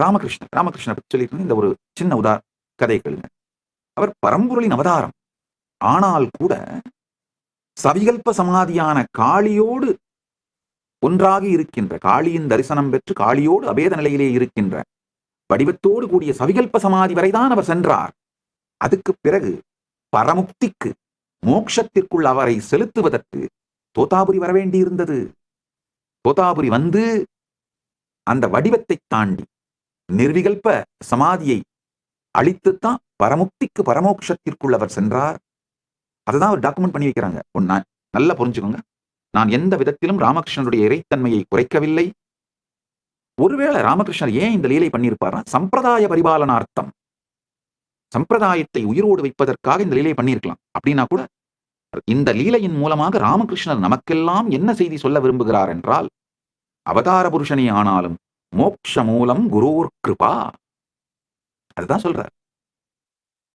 ராமகிருஷ்ணர் பற்றி சொல்லிட்டு இந்த ஒரு சின்ன கதை கேளுங்க. அவர் பரம்பொருளின் அவதாரம். ஆனால் கூட சவிகல்ப சமாதியான காளியோடு ஒன்றாகி இருக்கின்ற, காளியின் தரிசனம் பெற்று காளியோடு அபேத நிலையிலே இருக்கின்ற வடிவத்தோடு கூடிய சவிகல்ப சமாதி வரைதான் அவர் சென்றார். அதுக்கு பிறகு பரமுக்திக்கு, மோட்சத்திற்குள் அவரை செலுத்துவதற்கு தோதாபுரி வரவேண்டியிருந்தது. தோதாபுரி வந்து அந்த வடிவத்தை தாண்டி நிர்விகல்ப சமாதியை அழித்துத்தான் பரமுக்திக்கு, பரமோட்சத்திற்குள் அவர் சென்றார். அதுதான் அவர் டாக்குமெண்ட் பண்ணி வைக்கிறாங்க. ஒன்னா நல்லா புரிஞ்சுக்கோங்க, நான் எந்த விதத்திலும் ராமகிருஷ்ணனுடைய இறைத்தன்மையை குறைக்கவில்லை. ஒருவேளை ராமகிருஷ்ணர் ஏன் இந்த லீலை பண்ணியிருப்பார்னா, சம்பிரதாய பரிபாலனார்த்தம், சம்பிரதாயத்தை உயிரோடு வைப்பதற்காக இந்த லீலை பண்ணியிருக்கலாம். அப்படின்னா கூட இந்த லீலையின் மூலமாக ராமகிருஷ்ணர் நமக்கெல்லாம் என்ன செய்தி சொல்ல விரும்புகிறார் என்றால், அவதார புருஷனே ஆனாலும் மோட்ச மூலம் குருர் கிருபா, அதுதான் சொல்றார்.